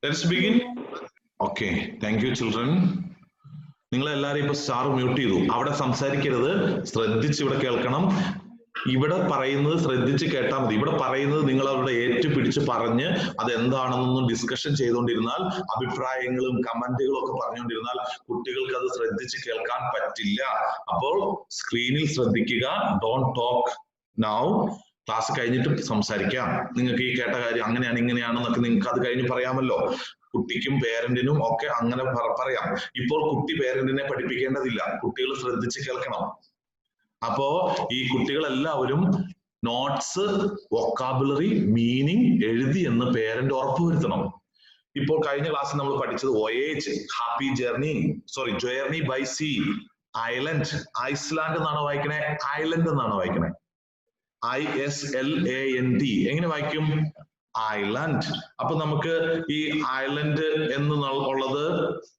Let's begin. Okay, thank you children. നിങ്ങൾ എല്ലാവരും ഇപ്പൊ സ്റ്റാർ മ്യൂട്ട് ചെയ്തു. അവിടെ സംസാരിക്കരുത്, ശ്രദ്ധിച്ച് ഇവിടെ കേൾക്കണം. ഇവിടെ പറയുന്നത് ശ്രദ്ധിച്ച് കേട്ടാൽ മതി. ഇവിടെ പറയുന്നത് നിങ്ങൾ അവരുടെ ഏറ്റുപിടിച്ച് പറഞ്ഞ് അതെന്താണെന്നൊന്നും ഡിസ്കഷൻ ചെയ്തുകൊണ്ടിരുന്നാൽ, അഭിപ്രായങ്ങളും കമന്റുകളും ഒക്കെ പറഞ്ഞുകൊണ്ടിരുന്നാൽ കുട്ടികൾക്ക് അത് ശ്രദ്ധിച്ച് കേൾക്കാൻ പറ്റില്ല. അപ്പോൾ സ്ക്രീനിൽ ശ്രദ്ധിക്കുക. Don't talk now. ക്ലാസ് കഴിഞ്ഞിട്ട് സംസാരിക്കാം. നിങ്ങൾക്ക് ഈ കേട്ട കാര്യം അങ്ങനെയാണ് ഇങ്ങനെയാണെന്നൊക്കെ നിങ്ങൾക്ക് അത് കഴിഞ്ഞ് പറയാമല്ലോ. കുട്ടിക്കും പേരന്റിനും ഒക്കെ അങ്ങനെ പറയാം. ഇപ്പോൾ കുട്ടി പേരന്റിനെ പഠിപ്പിക്കേണ്ടതില്ല. കുട്ടികൾ ശ്രദ്ധിച്ച് കേൾക്കണം. അപ്പോ ഈ കുട്ടികളെല്ലാവരും നോട്ട്സ്, വൊക്കാബുലറി, മീനിങ് എഴുതി എന്ന് പേരന്റ് ഉറപ്പുവരുത്തണം. ഇപ്പോൾ കഴിഞ്ഞ ക്ലാസ്സിൽ നമ്മൾ പഠിച്ചത് voyage, happy journey, journey by sea, island, Iceland എന്നാണ് വായിക്കണേ, ഐലൻഡ് എന്നാണ് വായിക്കണേ. ISLAND എങ്ങനെ വായിക്കും? ഐലൻഡ്. അപ്പൊ നമുക്ക് ഈ ഐലൻഡ് എന്നുള്ളത്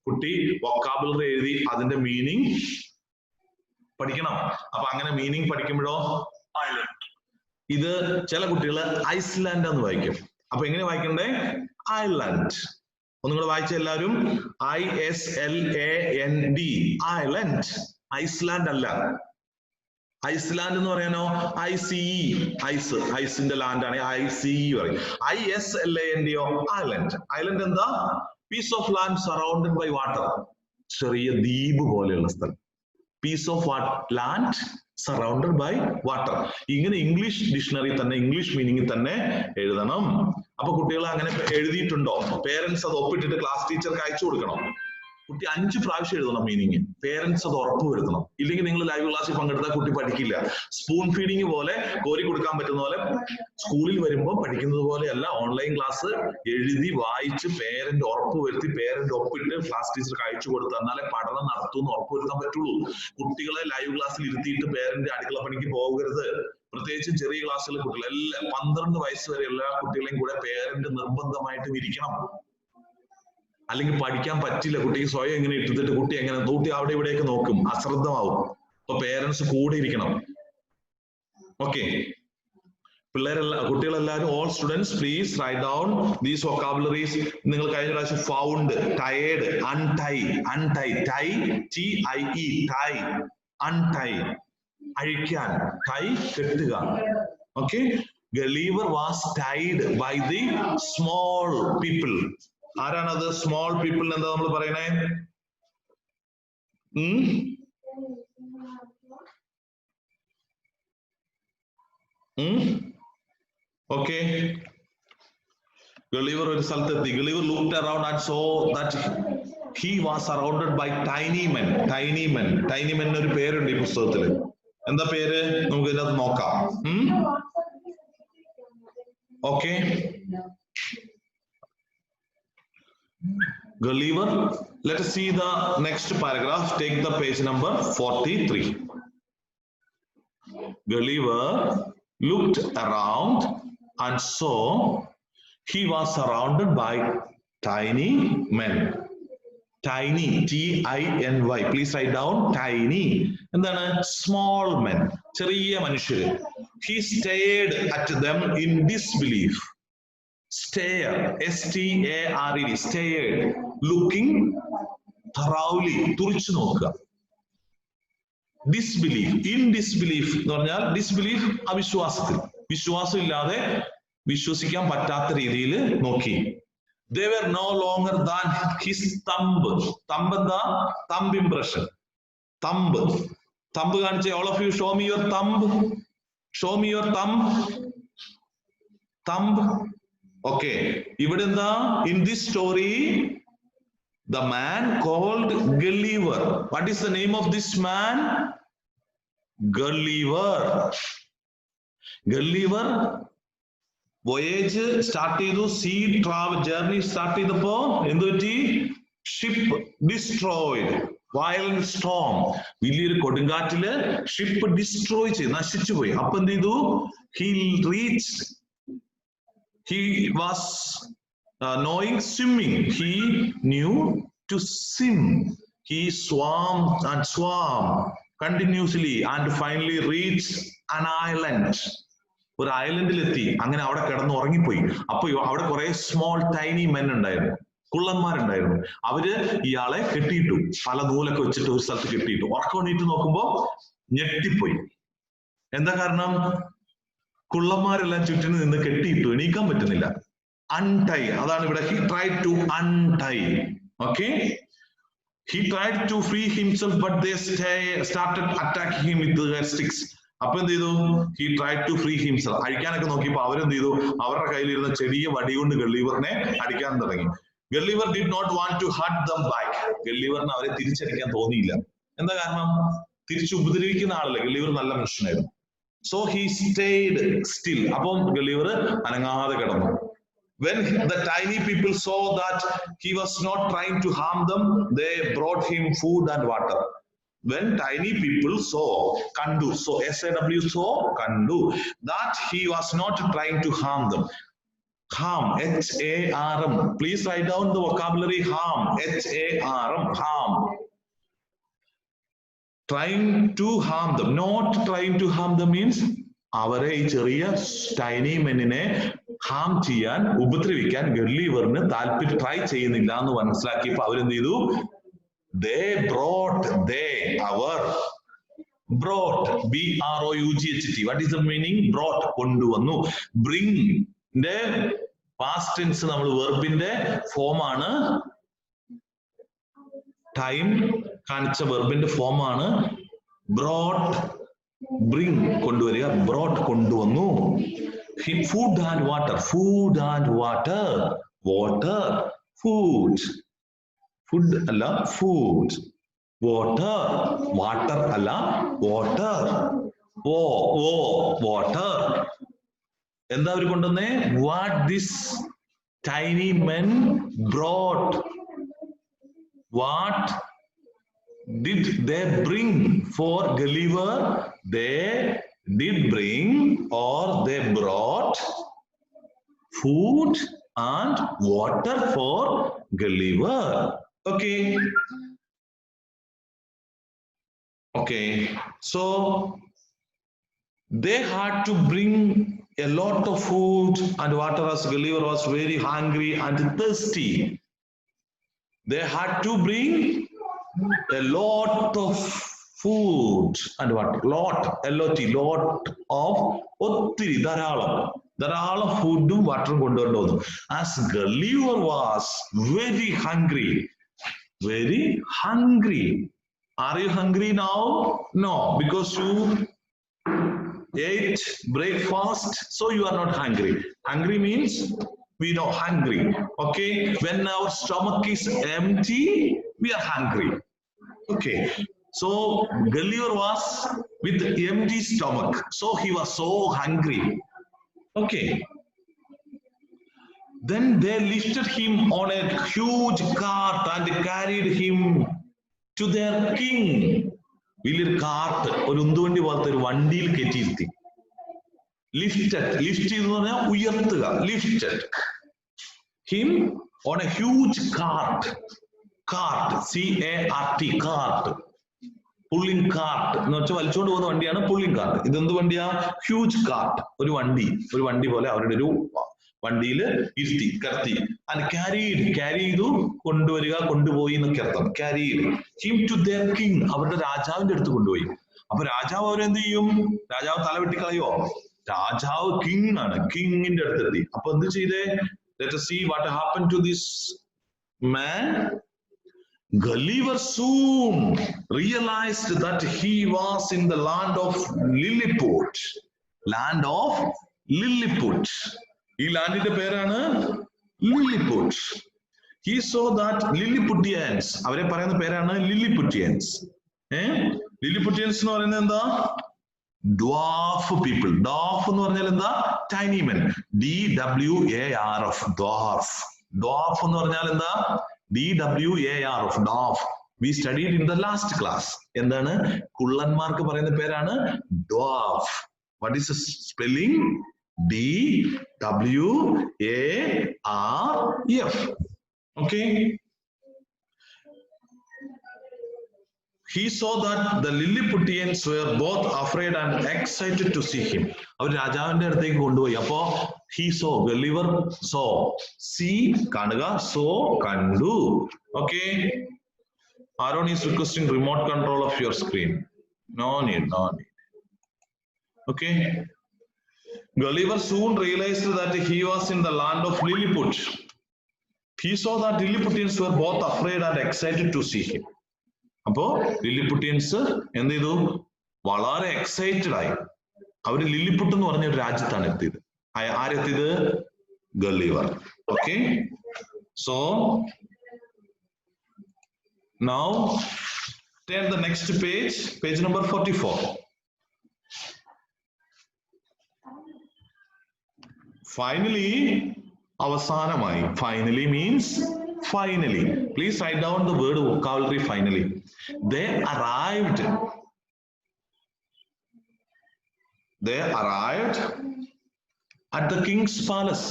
കുട്ടി വൊക്കാബുലറി എഴുതി അതിന്റെ മീനിങ് പഠിക്കണം. അപ്പൊ അങ്ങനെ മീനിങ് പഠിക്കുമ്പോഴോ ഐലൻഡ്. ഇത് ചില കുട്ടികൾ ഐസ്ലാൻഡ് എന്ന് വായിക്കും. അപ്പൊ എങ്ങനെ വായിക്കണ്ടേ? ഐലൻഡ്. ഒന്നുകൂടെ വായിച്ച എല്ലാവരും. ISLAND, island. ഐസ്ലാൻഡ് അല്ല. ഐസ്ലാൻഡ് എന്ന് പറയാനോ ICE, ഐസ്, ഐസിന്റെ ലാൻഡ് ആണ് ICE പറയും. ISLAND island. ഐലൻഡ് എന്താ? Piece of land surrounded by water. ചെറിയ ദ്വീപ് പോലെയുള്ള സ്ഥലം. Piece of land surrounded by water. ഇങ്ങനെ ഇംഗ്ലീഷ് ഡിക്ഷണറി തന്നെ, ഇംഗ്ലീഷ് മീനിങ് തന്നെ എഴുതണം. അപ്പൊ കുട്ടികൾ അങ്ങനെ എഴുതിയിട്ടുണ്ടോ? പേരൻസ് അത് ഒപ്പിട്ടിട്ട് ക്ലാസ് ടീച്ചർക്ക് അയച്ചു കൊടുക്കണം. കുട്ടി 5 പ്രാവശ്യം എഴുതണം മീനിങ്. പേരൻസ് അത് ഉറപ്പുവരുത്തണം. ഇല്ലെങ്കിൽ നിങ്ങൾ ലൈവ് ക്ലാസ്സിൽ പങ്കെടുത്താൽ കുട്ടി പഠിക്കില്ല. സ്പൂൺ ഫീഡിങ് പോലെ കോരി കൊടുക്കാൻ പറ്റുന്ന പോലെ സ്കൂളിൽ വരുമ്പോൾ പഠിക്കുന്നത് പോലെയല്ല. ഓൺലൈൻ ക്ലാസ് എഴുതി വായിച്ച് പേരന്റ് ഉറപ്പുവരുത്തി പേരന്റ് ഒപ്പിട്ട് ക്ലാസ് ടീച്ചർക്ക് അയച്ചു കൊടുത്താൽ എന്നാലേ പഠനം നടത്തുമെന്ന് ഉറപ്പുവരുത്താൻ പറ്റുള്ളൂ. കുട്ടികളെ ലൈവ് ക്ലാസ്സിൽ ഇരുത്തിയിട്ട് പേരന്റ് അടുക്കള പണിക്ക് പോകരുത്. പ്രത്യേകിച്ച് ചെറിയ ക്ലാസ്സിലെ കുട്ടികൾ, എല്ലാ 12 വയസ്സ് വരെ എല്ലാ കുട്ടികളെയും കൂടെ പേരന്റ് നിർബന്ധമായിട്ടും ഇരിക്കണം. അല്ലെങ്കിൽ പഠിക്കാൻ പറ്റില്ല. കുട്ടിക്ക് സ്വയം എങ്ങനെ ഇട്ടിട്ട് കുട്ടി എങ്ങനെ കൂട്ടി അവിടെ ഇവിടെയൊക്കെ നോക്കും, അശ്രദ്ധമാവും. അപ്പൊ പേരൻസ് കൂടെ ഇരിക്കണം. ഓക്കെ, കുട്ടികളെല്ലാവരും, all students please write down these vocabularies. നിങ്ങൾ കഴിഞ്ഞ പ്രാവശ്യം found, tired, untie, untie, tie, TIE, tie, untie, അഴിക്കാൻ, ടൈ കെട്ടുക. Okay, Gulliver was tied by the small people. ആരാണത്? Small people. എന്താ നമ്മൾ പറയണേ? ഓക്കെ, ഗളീവർ ഒരു സ്ഥലത്തെത്തി. ഗളീവർ looked around and saw that he was surrounded by tiny men. Tiny men. Tiny men ഒരു പേരുണ്ട് ഈ പുസ്തകത്തില്. എന്താ പേര്? നമുക്ക് ഇതിനകത്ത് നോക്കാം. Okay, Gulliver. Let us see the next paragraph. Take the page number 43. Gulliver looked around and saw he was surrounded by tiny men. Tiny, TINY. Please write down tiny. എന്താണ്? Small men. ചെറിയ മനുഷ്യര്. He stared at them in disbelief. Stare, STARED, stared, looking thoroughly, തുറിച്ചു നോക്കുക. Disbelief, in disbelief എന്ന് പറഞ്ഞാൽ disbelief അവിശ്വാസത്തിൽ, വിശ്വാസം ഇല്ലാതെ, വിശ്വസിക്കാൻ പറ്റാത്ത രീതിയിൽ നോക്കി. They were no longer than his thumb. Thumb എന്താ? Thumb impression. Thumb. Thumb കാണിച്ചേ. All of you show me your thumb. Show me your thumb. Thumb. Okay, ഇവിടെ എന്താ? In this story, the man called Gulliver. What is the name of this man? Gulliver. Gulliver voyage start ചെയ്തു. Sea travel journey start ചെയ്തപ്പോ എന്ത് പറ്റി? Ship destroyed. Violent storm. വലിയൊരു കൊടുങ്കാറ്റില് ship destroy ചെയ്ത് നശിച്ചു പോയി. അപ്പൊ എന്ത് ചെയ്തു? He reached. He was knowing swimming. He knew to swim. He swam and swam continuously and finally reached an island. ഒരു ഐലൻഡിലെത്തി. അങ്ങനെ അവിടെ കിടന്ന് ഉറങ്ങിപ്പോയി. അപ്പൊ അവിടെ കുറെ സ്മോൾ ടൈനി മെൻ ഉണ്ടായിരുന്നു, കുള്ളന്മാരുണ്ടായിരുന്നു. അവര് ഇയാളെ കെട്ടിയിട്ടു, പല നൂലൊക്കെ വെച്ചിട്ട് ഒരു സ്ഥലത്ത് കെട്ടിയിട്ടു. ഉറക്കം എണീറ്റ് നോക്കുമ്പോ ഞെട്ടിപ്പോയി. എന്താ കാരണം? കുള്ളന്മാരെല്ലാം ചുറ്റിന് നിന്ന് കെട്ടിയിട്ടു, എണീക്കാൻ പറ്റുന്നില്ല. അൺടൈ, അതാണ് ഇവിടെ. He tried to untie. Okay, he tried to free himself, but they started attacking him with their sticks. അപ്പൊ എന്ത് ചെയ്തു? he tried to free himself. അഴിക്കാനൊക്കെ നോക്കിയപ്പോ അവരെന്ത് ചെയ്തു? അവരുടെ കയ്യിലിരുന്ന ചെറിയ വടി കൊണ്ട് ഗള്ളീവറിനെ അടിക്കാൻ തുടങ്ങി. ഗള്ളീവർ did not want to hurt them back. ഗള്ളീവറിന് അവരെ തിരിച്ചടിക്കാൻ തോന്നിയില്ല. എന്താ കാരണം? തിരിച്ചു ഉപദ്രവിക്കുന്ന ആളല്ലേ. ഗള്ളീവർ നല്ല മനുഷ്യനായിരുന്നു. so he stayed still. അപ്പം ഗള്ളീവർ അനങ്ങാതെ കിടന്നു. When the tiny people saw that he was not trying to harm them, they brought him food and water. When tiny people saw, kandu, so S-A-W, saw, kandu, that he was not trying to harm them. Harm, H-A-R-M. Please write down the vocabulary harm, H-A-R-M, harm. Trying to harm them, not trying to harm them means അവരെ ഈ ചെറിയ tiny മെന്നിനെ Ham ചെയ്യാൻ, ഉപദ്രവിക്കാൻ ഗള്ളീവറിന് താല്പര്യം, try ചെയ്യുന്നില്ല എന്ന് മനസ്സിലാക്കിയപ്പോ അവരെന്ത് ചെയ്തു? they brought, B-R-O-U-G-H-T. what is the meaning? brought, കൊണ്ടുവന്നു. bring ന്റെ past tense നമ്മൾ വെർബിന്റെ ഫോം ആണ്. ടൈം കാണിച്ച വെർബിന്റെ ഫോം ആണ് brought. bring കൊണ്ടുവരിക, brought കൊണ്ടുവന്നു. food and water, food and water, water, food, food അല്ല food, water, water അല്ല water, water. എന്താ അവർ കൊണ്ടുവന്നേ? what this tiny men brought, what did they bring for Gulliver? They did bring, or they brought, food and water for Gulliver. Okay. Okay. So they had to bring a lot of food and water as Gulliver was very hungry and thirsty. They had to bring a lot of food and what? Lot, L-O-T, lot of, ഒത്തിരി, ധാരാളം ഫുഡും വാട്ടറും കൊണ്ടുവരേണ്ടി വന്നു. As Gulliver was very hungry. Very hungry. Are you hungry now? No, because you ate breakfast, so you are not hungry. Hungry means, we know hungry. Okay, when our stomach is empty, we are hungry. Okay, so Gulliver was with empty stomach, so he was so hungry. Okay, then they lifted him on a huge cart and carried him to their king. വലിയൊരു cart, ഒരു ഉന്തുവണ്ടി പോലത്തെ ഒരു വണ്ടിയിൽ കയറ്റിയിരുത്തി. Lift എന്ന് പറഞ്ഞാൽ ഉയർത്തുക. Lifted him on a huge cart, C-A-R-T, cart, pulling cart എന്ന് വെച്ചാൽ വലിച്ചുകൊണ്ട് പോകുന്ന വണ്ടിയാണ് പുള്ളിംഗ് കാർട്ട്. ഇതെന്ത് വണ്ടിയാ? ഹ്യൂജ് കാർട്ട്, ഒരു വണ്ടി പോലെ അവരുടെ ഒരു വണ്ടിയിൽ ഇരുത്തി, കിടത്തി. and carried, ചെയ്തു, കൊണ്ടുവരിക, കൊണ്ടുപോയി എന്നൊക്കെ അർത്ഥം. carried him to their king, അവരുടെ രാജാവിന്റെ അടുത്ത് കൊണ്ടുപോയി. അപ്പൊ രാജാവ് അവരെന്ത് ചെയ്യും? രാജാവ് തല വെട്ടിക്കളയോ? രാജാവ് കിങ് ആണ്, കിങ്ങിന്റെ അടുത്തെത്തി. അപ്പൊ എന്ത് ചെയ്തേ? let us see what happened to this man. Gulliver soon realized that he was in the land of Lilliput. ഈ ലാൻഡിന്റെ പേരാണ് Lilliput. He saw that Lilliputians, അവരെ പറയുന്ന പേരാണ് Lilliputians. Lilliputians എന്ന് പറയുന്നത് എന്താ? dwarf people. dwarf എന്ന് പറഞ്ഞാൽ എന്താ? tiny men. D-W-A-R-F, dwarf. dwarf എന്ന് പറഞ്ഞാൽ എന്താ? D-W-A-R-F, dwarf. We studied in the last class. എന്താണ്? കുള്ളന്മാർക്ക് പറയുന്ന പേരാണ് dwarf. What is the spelling? D-W-A-R-F. Okay. he saw that the Lilliputians were both afraid and excited to see him. അവർ രാജാവിന്റെ അടുത്തേക്ക് കൊണ്ടുപോയി. അപ്പോ he saw, Gulliver saw, see കാണുക, saw കണ്ടു. Okay. Aaron is requesting remote control of your screen. No need. Okay. Gulliver soon realized that he was in the land of Lilliput. He saw that Lilliputians were both afraid and excited to see him. അപ്പോ ലില്ലിപുട്ടിയൻസ് എന്ത് ചെയ്തു? വളരെ excited ആയി. അവര് Lilliput എന്ന് പറഞ്ഞ ഒരു രാജ്യത്താണ് എത്തിയത്. ആരെത്തിയത്? Gulliver. Okay, so now turn the next page, page number 44. Finally, അവസാനമായി. Finally means finally. Please write down the word vocabulary finally. They arrived at the king's palace.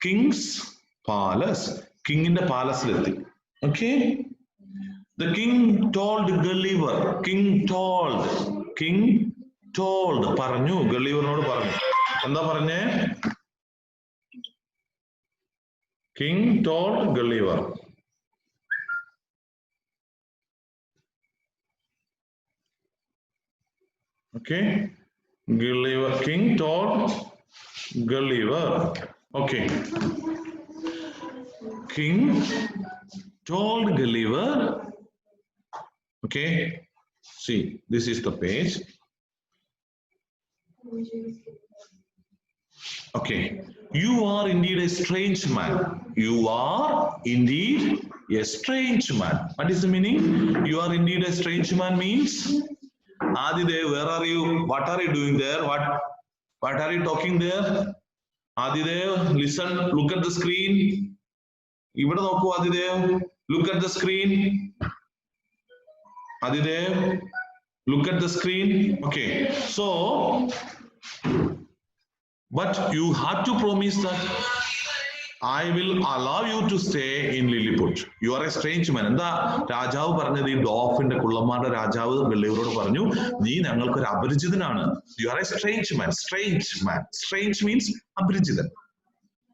King's palace. King in the palace. Okay. The king told Gulliver. King told. Paranju. Gulliver nodu paranju. Endha paranje? King told Gulliver. Okay. King told Gulliver. Okay. King told Gulliver. Okay. See, this is the page. Okay. You are indeed a strange man. You are indeed a strange man. What is the meaning? You are indeed a strange man means, Adidev, where are you? What are you doing there? What are you talking there? Adidev, listen, look at the screen. Ivada nokku Adidev, look at the screen. Adidev, look at the screen. Okay. So, but you have to promise that I will allow you to stay in Lilliput. You are a strange man. എന്താ രാജാവ് പറഞ്ഞത്? ഈ ഡോഫിന്റെ കുള്ളന്മാരുടെ രാജാവ് ഗള്ളിവറോട് പറഞ്ഞു, നീ ഞങ്ങൾക്ക് ഒരു അപരിചിതനാണ്. You are a strange man. Strange means അപരിചിതൻ.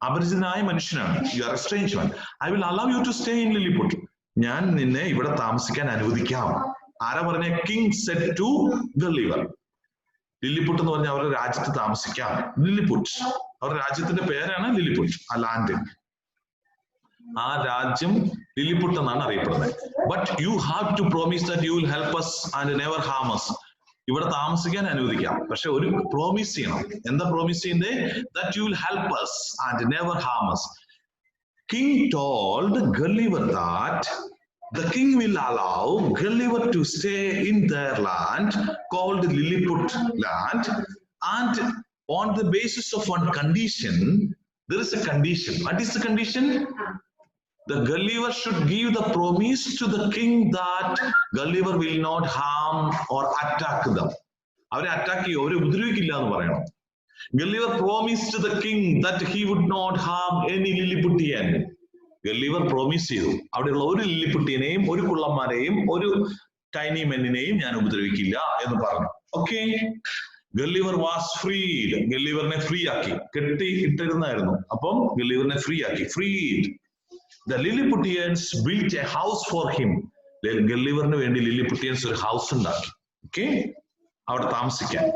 അപരിചിതനായ മനുഷ്യനാണ്. You are a strange man. I will allow you to stay in Lilliput. ഞാൻ നിന്നെ ഇവിടെ താമസിക്കാൻ അനുവദിക്കാം. ആരാ പറഞ്ഞ? King said to Gulliver. Lilliput എന്ന് പറഞ്ഞാൽ അവരുടെ രാജ്യത്ത് താമസിക്കാം. ലില്ലിപുട്ട് അവരുടെ രാജ്യത്തിന്റെ പേരാണ് ലില്ലിപുട്ട്. ആ ലാൻഡ്, ആ രാജ്യം ലില്ലിപുട്ട് എന്നാണ് അറിയപ്പെടുന്നത്. But you have to promise that you will help us and never harm us. ഇവിടെ താമസിക്കാൻ അനുവദിക്കാം, പക്ഷെ ഒരു പ്രോമിസ് ചെയ്യണം. എന്താ പ്രോമിസ് ചെയ്യുന്നത്? That you will help us and never harm us. King told Gulliver that the king will allow Gulliver to stay in their land called Lilliput land, and on the basis of one condition. There is a condition. What is the condition? The Gulliver should give the promise to the king that Gulliver will not harm or attack them. അവരെ attack ചെയ്യും, അവരെ ഉപദ്രവിക്കില്ല എന്ന് പറയണം. Gulliver promised the king that he would not harm any Lilliputian. Gulliver promise ചെയ്തു, അവിടെയുള്ള ഒരു ലില്ലിപുട്ടിനെയും ഒരു കുള്ളന്മാരെയും ഒരു ടൈനി മെന്നിനെയും ഞാൻ ഉപദ്രവിക്കില്ല എന്ന് പറഞ്ഞു. ഓക്കെ. Gulliver was freed. ഗള്ളിവറിനെ ഫ്രീ ആക്കി. കെട്ടി ഇട്ടിരുന്നായിരുന്നു, അപ്പം ഗള്ളിവറിനെ ഫ്രീ ആക്കി. Freed. The Lilliputians built a house for him. ഗള്ളിവറിന് വേണ്ടി ലില്ലിപുട്ടിയൻസ് ഒരു ഹൗസ് ഉണ്ടാക്കി. ഓക്കെ, അവിടെ താമസിക്കാൻ.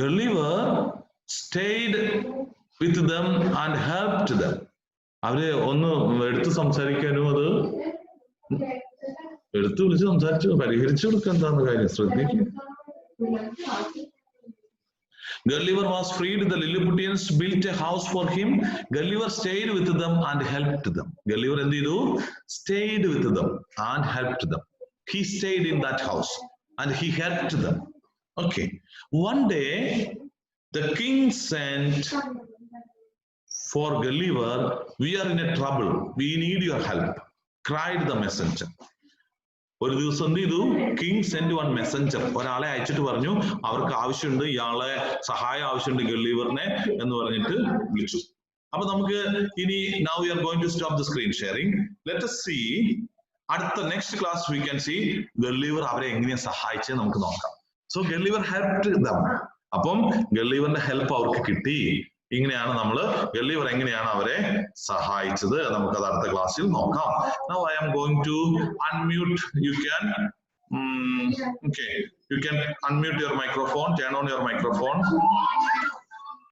Gulliver stayed with them and helped them. അവരെ ഒന്ന് എടുത്ത് സംസാരിക്കാനും അത് എടുത്തു വിളിച്ച് സംസാരിച്ചു പരിഹരിച്ചു കൊടുക്കുക. എന്താന്ന് കാര്യം ശ്രദ്ധിക്കുക. Gulliver was freed. The Lilliputians built a house for him. Gulliver stayed with them and helped them. Gulliver എന്ത് ചെയ്തു? Stayed with them and helped them. He stayed in that house and he helped them. Okay. One day, the king sent for Gulliver, "We are in a trouble. We need your help," cried the messenger. ഒരു ദിവസം എന്ത് ചെയ്തു? King saint one Messenger, ഒരാളെ അയച്ചിട്ട് പറഞ്ഞു അവർക്ക് ആവശ്യമുണ്ട്, ഇയാളെ സഹായം ആവശ്യമുണ്ട് ഗള്ളിവറിനെ എന്ന് പറഞ്ഞിട്ട് വിളിച്ചു. അപ്പൊ നമുക്ക് ഇനി now we are going to stop the screen sharing. Let us see അടുത്ത next class we can see Gulliver അവരെ എങ്ങനെ സഹായിച്ചേ നമുക്ക് നോക്കാം. So Gulliver helped them. അപ്പം ഗള്ളിവറിന്റെ ഹെൽപ്പ് അവർക്ക് കിട്ടി. ഇങ്ങനെയാണ് നമ്മൾ ഗള്ളിവർ എങ്ങനെയാണ് അവരെ സഹായിച്ചത് നമുക്കത് അടുത്ത ക്ലാസ്സിൽ നോക്കാം. Now I am going to unmute. You can okay, you can unmute your microphone, turn on your microphone.